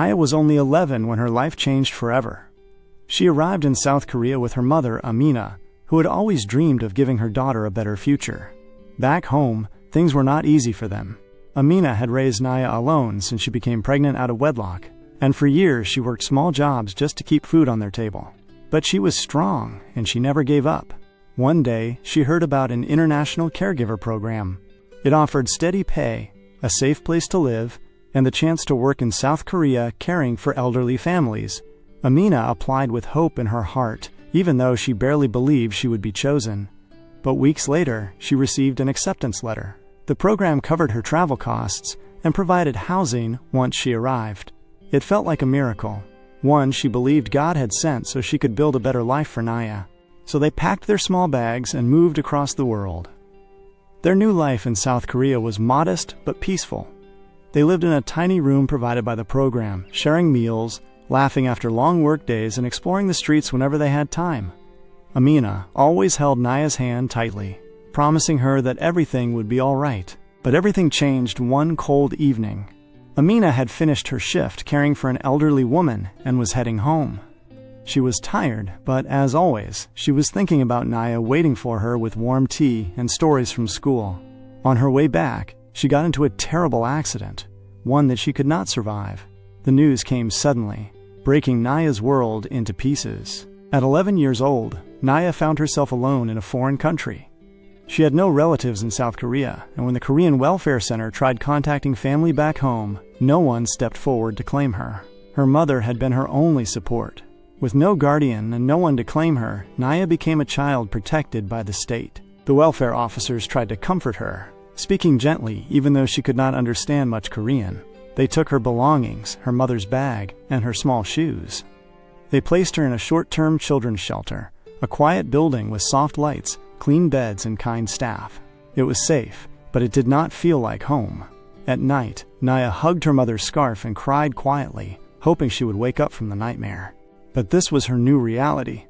Naya was only 11 when her life changed forever. She arrived in South Korea with her mother, Amina, who had always dreamed of giving her daughter a better future. Back home, things were not easy for them. Amina had raised Naya alone since she became pregnant out of wedlock, and for years she worked small jobs just to keep food on their table. But she was strong, and she never gave up. One day, she heard about an international caregiver program. It offered steady pay, a safe place to live, and the chance to work in South Korea caring for elderly families. Amina applied with hope in her heart, even though she barely believed she would be chosen. But weeks later, she received an acceptance letter. The program covered her travel costs and provided housing once she arrived. It felt like a miracle, one she believed God had sent so she could build a better life for Naya. So they packed their small bags and moved across the world. Their new life in South Korea was modest but peaceful. They lived in a tiny room provided by the program, sharing meals, laughing after long work days, and exploring the streets whenever they had time. Amina always held Naya's hand tightly, promising her that everything would be all right. But everything changed one cold evening. Amina had finished her shift caring for an elderly woman and was heading home. She was tired, but as always, she was thinking about Naya waiting for her with warm tea and stories from school. On her way back, she got into a terrible accident, one that she could not survive. The news came suddenly, breaking Naya's world into pieces. At 11 years old, Naya found herself alone in a foreign country. She had no relatives in South Korea, and when the Korean Welfare Center tried contacting family back home, no one stepped forward to claim her. Her mother had been her only support. With no guardian and no one to claim her, Naya became a child protected by the state. The welfare officers tried to comfort her, speaking gently even though she could not understand much Korean. They took her belongings, her mother's bag, and her small shoes. They placed her in a short-term children's shelter, a quiet building with soft lights, clean beds, and kind staff. It was safe, but it did not feel like home. At night, Naya hugged her mother's scarf and cried quietly, hoping she would wake up from the nightmare. But this was her new reality.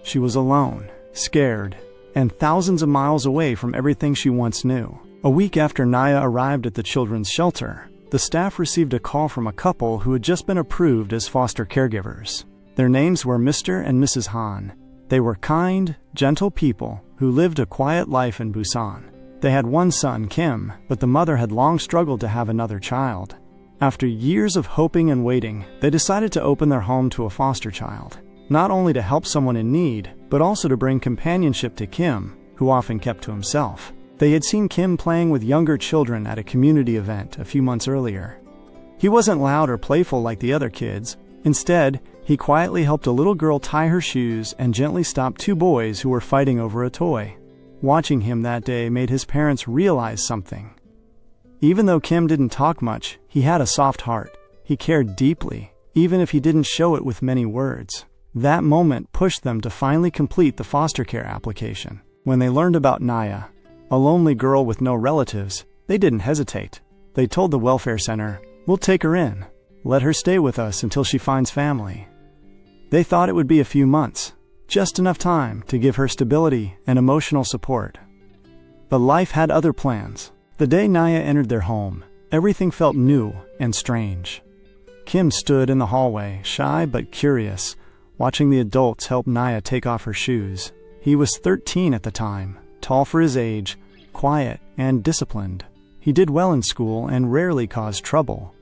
She was alone, scared, and thousands of miles away from everything she once knew. A week after Naya arrived at the children's shelter, the staff received a call from a couple who had just been approved as foster caregivers. Their names were Mr. and Mrs. Han. They were kind, gentle people who lived a quiet life in Busan. They had one son, Kim, but the mother had long struggled to have another child. After years of hoping and waiting, they decided to open their home to a foster child, not only to help someone in need, but also to bring companionship to Kim, who often kept to himself. They had seen Kim playing with younger children at a community event a few months earlier. He wasn't loud or playful like the other kids. Instead, he quietly helped a little girl tie her shoes and gently stopped two boys who were fighting over a toy. Watching him that day made his parents realize something. Even though Kim didn't talk much, he had a soft heart. He cared deeply, even if he didn't show it with many words. That moment pushed them to finally complete the foster care application. When they learned about Naya, a lonely girl with no relatives, they didn't hesitate. They told the welfare center, "We'll take her in. Let her stay with us until she finds family." They thought it would be a few months, just enough time to give her stability and emotional support. But life had other plans. The day Naya entered their home, everything felt new and strange. Kim stood in the hallway, shy but curious, watching the adults help Naya take off her shoes. He was 13 at the time, tall for his age, quiet and disciplined. He did well in school and rarely caused trouble.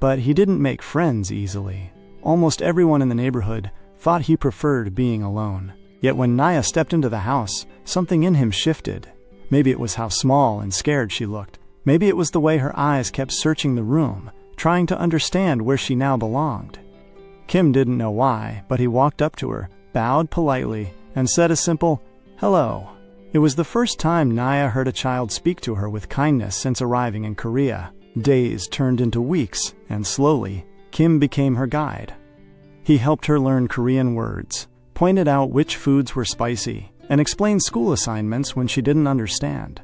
But he didn't make friends easily. Almost everyone in the neighborhood thought he preferred being alone. Yet when Naya stepped into the house, something in him shifted. Maybe it was how small and scared she looked. Maybe it was the way her eyes kept searching the room, trying to understand where she now belonged. Kim didn't know why, but he walked up to her, bowed politely, and said a simple, "Hello." It was the first time Naya heard a child speak to her with kindness since arriving in Korea. Days turned into weeks, and slowly, Kim became her guide. He helped her learn Korean words, pointed out which foods were spicy, and explained school assignments when she didn't understand.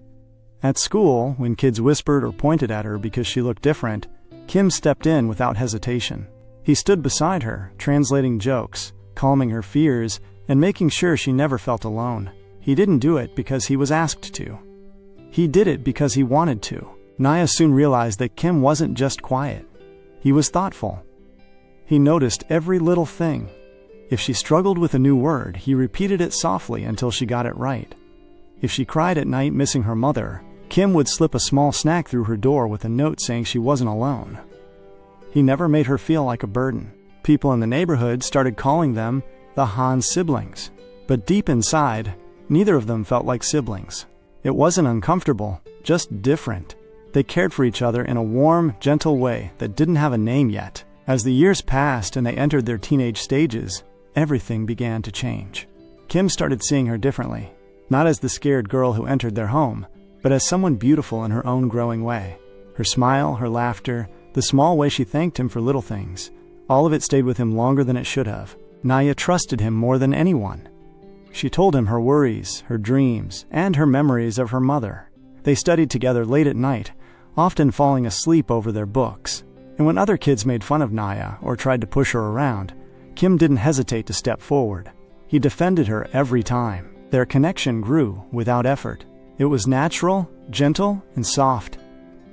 At school, when kids whispered or pointed at her because she looked different, Kim stepped in without hesitation. He stood beside her, translating jokes, calming her fears, and making sure she never felt alone. He didn't do it because he was asked to. He did it because he wanted to. Naya soon realized that Kim wasn't just quiet. He was thoughtful. He noticed every little thing. If she struggled with a new word, he repeated it softly until she got it right. If she cried at night missing her mother, Kim would slip a small snack through her door with a note saying she wasn't alone. He never made her feel like a burden. People in the neighborhood started calling them the Han siblings. But deep inside, neither of them felt like siblings. It wasn't uncomfortable, just different. They cared for each other in a warm, gentle way that didn't have a name yet. As the years passed and they entered their teenage stages, everything began to change. Kim started seeing her differently, not as the scared girl who entered their home, but as someone beautiful in her own growing way. Her smile, her laughter, the small way she thanked him for little things, all of it stayed with him longer than it should have. Naya trusted him more than anyone. She told him her worries, her dreams, and her memories of her mother. They studied together late at night, often falling asleep over their books. And when other kids made fun of Naya or tried to push her around, Kim didn't hesitate to step forward. He defended her every time. Their connection grew without effort. It was natural, gentle, and soft.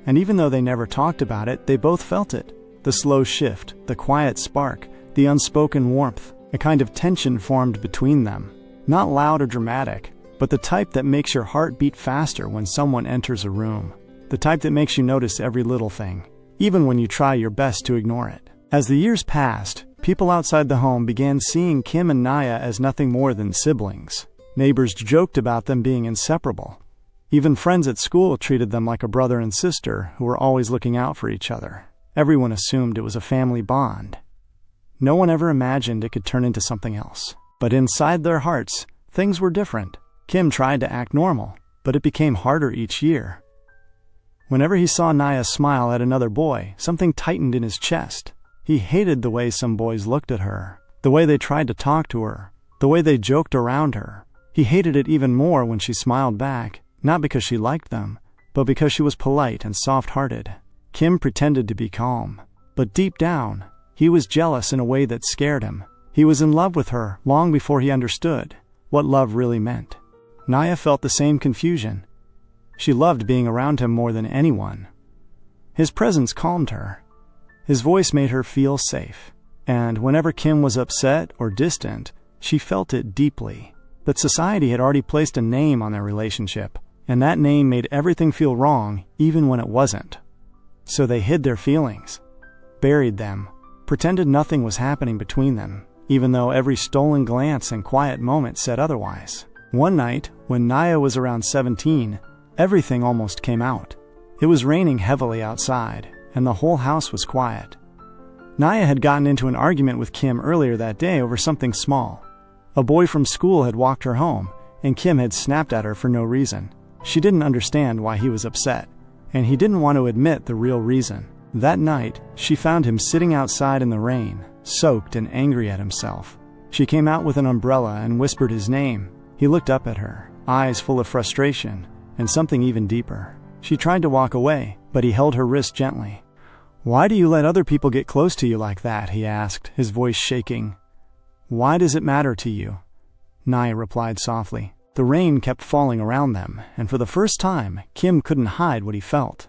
And even though they never talked about it, they both felt it. The slow shift, the quiet spark, the unspoken warmth. A kind of tension formed between them. Not loud or dramatic, but the type that makes your heart beat faster when someone enters a room. The type that makes you notice every little thing, even when you try your best to ignore it. As the years passed, people outside the home began seeing Kim and Naya as nothing more than siblings. Neighbors joked about them being inseparable. Even friends at school treated them like a brother and sister who were always looking out for each other. Everyone assumed it was a family bond. No one ever imagined it could turn into something else. But inside their hearts, things were different. Kim tried to act normal, but it became harder each year. Whenever he saw Naya smile at another boy, something tightened in his chest. He hated the way some boys looked at her, the way they tried to talk to her, the way they joked around her. He hated it even more when she smiled back, not because she liked them, but because she was polite and soft-hearted. Kim pretended to be calm, but deep down, he was jealous in a way that scared him. He was in love with her long before he understood what love really meant. Naya felt the same confusion. She loved being around him more than anyone. His presence calmed her. His voice made her feel safe. And whenever Kim was upset or distant, she felt it deeply. But society had already placed a name on their relationship, and that name made everything feel wrong even when it wasn't. So they hid their feelings, buried them, pretended nothing was happening between them, even though every stolen glance and quiet moment said otherwise. One night, when Naya was around 17, everything almost came out. It was raining heavily outside, and the whole house was quiet. Naya had gotten into an argument with Kim earlier that day over something small. A boy from school had walked her home, and Kim had snapped at her for no reason. She didn't understand why he was upset, and he didn't want to admit the real reason. That night, she found him sitting outside in the rain, soaked and angry at himself. She came out with an umbrella and whispered his name. He looked up at her, eyes full of frustration, and something even deeper. She tried to walk away, but he held her wrist gently. "Why do you let other people get close to you like that?" he asked, his voice shaking. "Why does it matter to you?" Naya replied softly. The rain kept falling around them, and for the first time, Kim couldn't hide what he felt.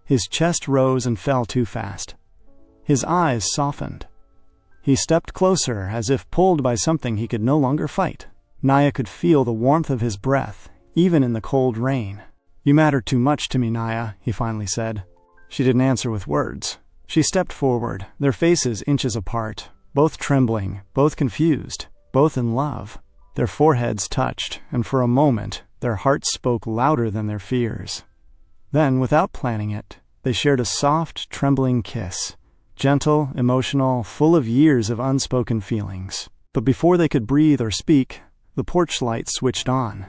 His chest rose and fell too fast. His eyes softened. He stepped closer, as if pulled by something he could no longer fight. Naya could feel the warmth of his breath, even in the cold rain. "You matter too much to me, Naya," he finally said. She didn't answer with words. She stepped forward, their faces inches apart, both trembling, both confused, both in love. Their foreheads touched, and for a moment, their hearts spoke louder than their fears. Then, without planning it, they shared a soft, trembling kiss. Gentle, emotional, full of years of unspoken feelings. But before they could breathe or speak, the porch light switched on.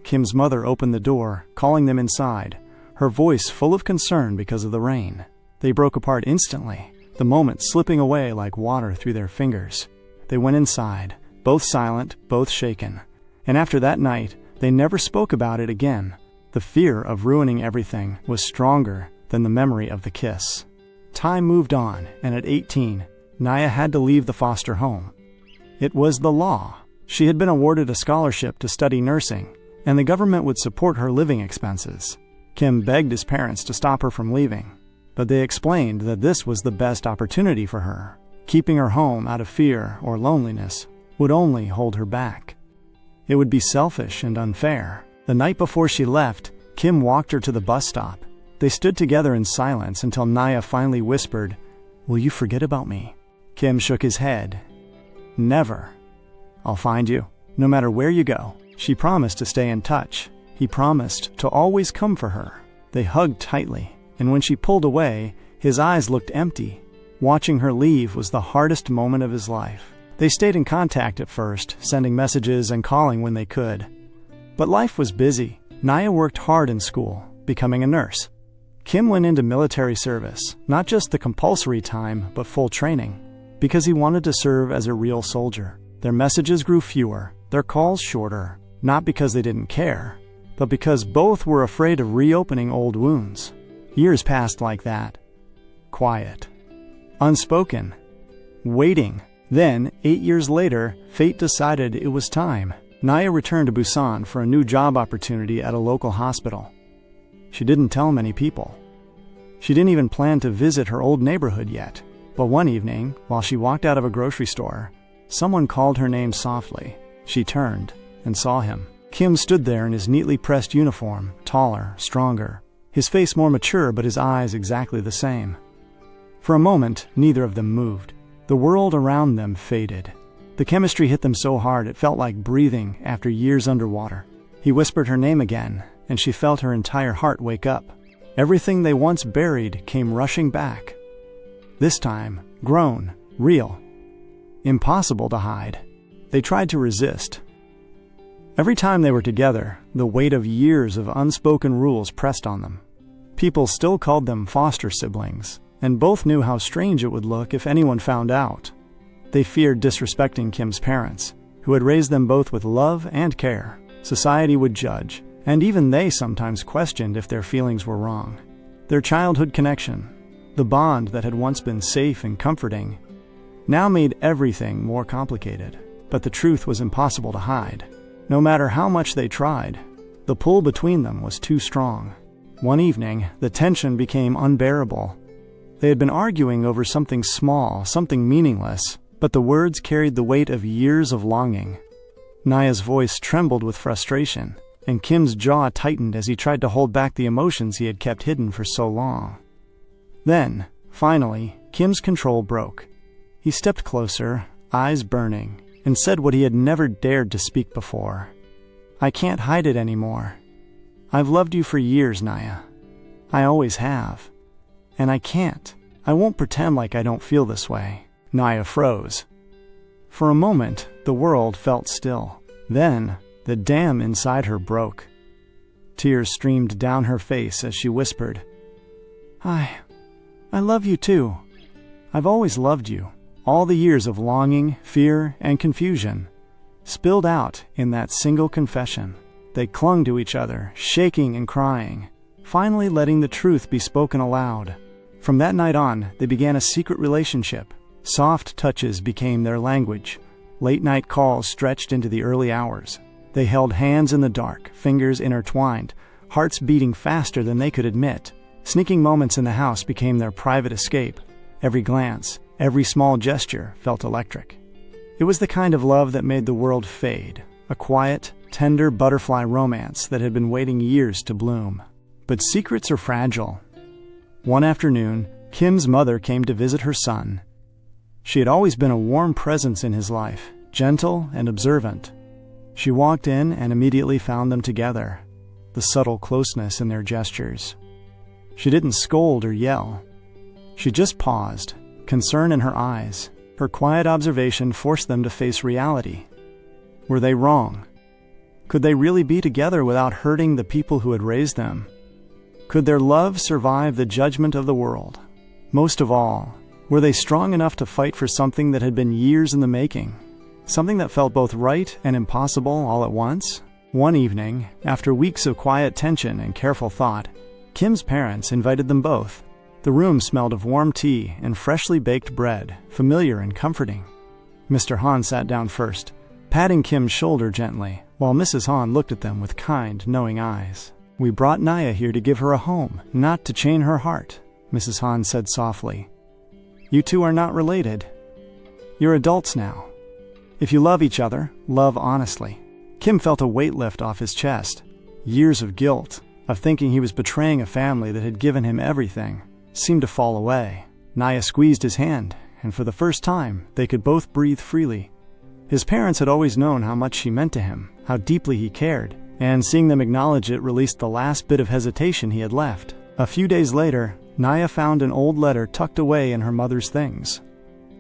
Kim's mother opened the door, calling them inside, her voice full of concern because of the rain. They broke apart instantly, the moment slipping away like water through their fingers. They went inside, both silent, both shaken. And after that night, they never spoke about it again. The fear of ruining everything was stronger than the memory of the kiss. Time moved on, and at 18, Naya had to leave the foster home. It was the law. She had been awarded a scholarship to study nursing, and the government would support her living expenses. Kim begged his parents to stop her from leaving, but they explained that this was the best opportunity for her. Keeping her home out of fear or loneliness would only hold her back. It would be selfish and unfair. The night before she left, Kim walked her to the bus stop. They stood together in silence until Naya finally whispered, "Will you forget about me?" Kim shook his head. "Never. I'll find you, no matter where you go." She promised to stay in touch. He promised to always come for her. They hugged tightly, and when she pulled away, his eyes looked empty. Watching her leave was the hardest moment of his life. They stayed in contact at first, sending messages and calling when they could. But life was busy. Naya worked hard in school, becoming a nurse. Kim went into military service, not just the compulsory time, but full training, because he wanted to serve as a real soldier. Their messages grew fewer, their calls shorter, not because they didn't care, but because both were afraid of reopening old wounds. Years passed like that. Quiet. Unspoken. Waiting. Then, 8 years later, fate decided it was time. Naya returned to Busan for a new job opportunity at a local hospital. She didn't tell many people. She didn't even plan to visit her old neighborhood yet. But one evening, while she walked out of a grocery store, someone called her name softly. She turned and saw him. Kim stood there in his neatly pressed uniform, taller, stronger, his face more mature but his eyes exactly the same. For a moment, neither of them moved. The world around them faded. The chemistry hit them so hard it felt like breathing after years underwater. He whispered her name again, and she felt her entire heart wake up. Everything they once buried came rushing back. This time, grown, real. Impossible to hide. They tried to resist. Every time they were together, the weight of years of unspoken rules pressed on them. People still called them foster siblings, and both knew how strange it would look if anyone found out. They feared disrespecting Kim's parents, who had raised them both with love and care. Society would judge, and even they sometimes questioned if their feelings were wrong. Their childhood connection, the bond that had once been safe and comforting, now made everything more complicated. But the truth was impossible to hide. No matter how much they tried, the pull between them was too strong. One evening, the tension became unbearable. They had been arguing over something small, something meaningless, but the words carried the weight of years of longing. Naya's voice trembled with frustration, and Kim's jaw tightened as he tried to hold back the emotions he had kept hidden for so long. Then, finally, Kim's control broke. He stepped closer, eyes burning, and said what he had never dared to speak before. "I can't hide it anymore. I've loved you for years, Naya. I always have. And I can't. I won't pretend like I don't feel this way." Naya froze. For a moment, the world felt still. Then, the dam inside her broke. Tears streamed down her face as she whispered, I love you too. I've always loved you." All the years of longing, fear, and confusion spilled out in that single confession. They clung to each other, shaking and crying, finally letting the truth be spoken aloud. From that night on, they began a secret relationship. Soft touches became their language. Late-night calls stretched into the early hours. They held hands in the dark, fingers intertwined, hearts beating faster than they could admit. Sneaking moments in the house became their private escape. Every glance, every small gesture felt electric. It was the kind of love that made the world fade, a quiet, tender butterfly romance that had been waiting years to bloom. But secrets are fragile. One afternoon, Kim's mother came to visit her son. She had always been a warm presence in his life, gentle and observant. She walked in and immediately found them together, the subtle closeness in their gestures. She didn't scold or yell. She just paused, concern in her eyes. Her quiet observation forced them to face reality. Were they wrong? Could they really be together without hurting the people who had raised them? Could their love survive the judgment of the world? Most of all, were they strong enough to fight for something that had been years in the making? Something that felt both right and impossible all at once? One evening, after weeks of quiet tension and careful thought, Kim's parents invited them both. The room smelled of warm tea and freshly baked bread, familiar and comforting. Mr. Han sat down first, patting Kim's shoulder gently, while Mrs. Han looked at them with kind, knowing eyes. "We brought Naya here to give her a home, not to chain her heart," Mrs. Han said softly. "You two are not related. You're adults now. If you love each other, love honestly." Kim felt a weight lift off his chest. Years of guilt, of thinking he was betraying a family that had given him everything, seemed to fall away. Naya squeezed his hand, and for the first time, they could both breathe freely. His parents had always known how much she meant to him, how deeply he cared, and seeing them acknowledge it released the last bit of hesitation he had left. A few days later, Naya found an old letter tucked away in her mother's things.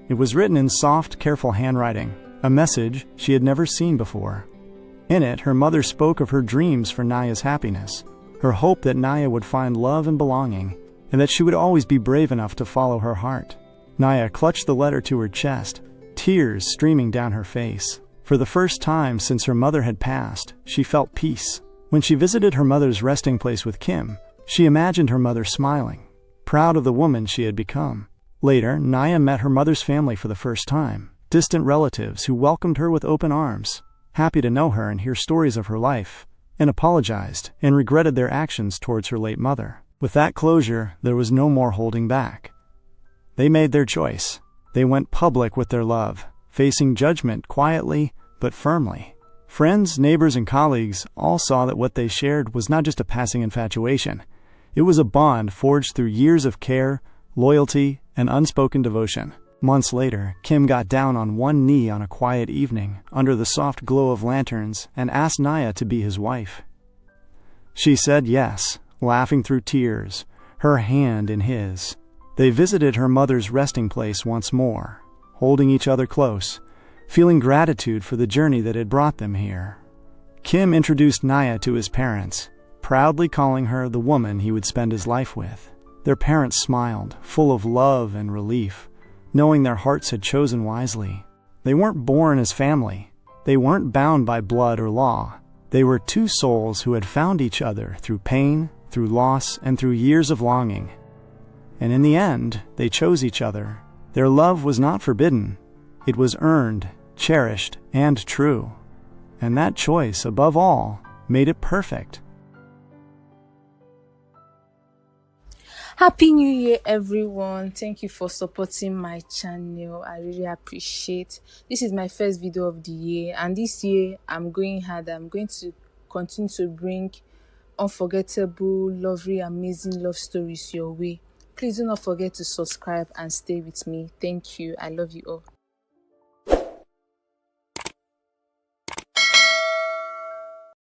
It was written in soft, careful handwriting, a message she had never seen before. In it, her mother spoke of her dreams for Naya's happiness, her hope that Naya would find love and belonging, and that she would always be brave enough to follow her heart. Naya clutched the letter to her chest, tears streaming down her face. For the first time since her mother had passed, she felt peace. When she visited her mother's resting place with Kim, she imagined her mother smiling, proud of the woman she had become. Later, Naya met her mother's family for the first time, distant relatives who welcomed her with open arms, happy to know her and hear stories of her life, and apologized and regretted their actions towards her late mother. With that closure, there was no more holding back. They made their choice. They went public with their love, facing judgment quietly but firmly. Friends, neighbors, and colleagues all saw that what they shared was not just a passing infatuation. It was a bond forged through years of care, loyalty, and unspoken devotion. Months later, Kim got down on one knee on a quiet evening under the soft glow of lanterns and asked Naya to be his wife. She said yes, laughing through tears, her hand in his. They visited her mother's resting place once more, holding each other close, feeling gratitude for the journey that had brought them here. Kim introduced Naya to his parents, proudly calling her the woman he would spend his life with. Their parents smiled, full of love and relief, knowing their hearts had chosen wisely. They weren't born as family. They weren't bound by blood or law. They were two souls who had found each other through pain, through loss, and through years of longing. And in the end, they chose each other. Their love was not forbidden. It was earned, cherished, and true. And that choice, above all, made it perfect. Happy New Year, everyone. Thank you for supporting my channel. I really appreciate. This is my first video of the year, and this year I'm going hard. I'm going to continue to bring unforgettable, lovely, amazing love stories your way. Please do not forget to subscribe and stay with me. Thank you. I love you all.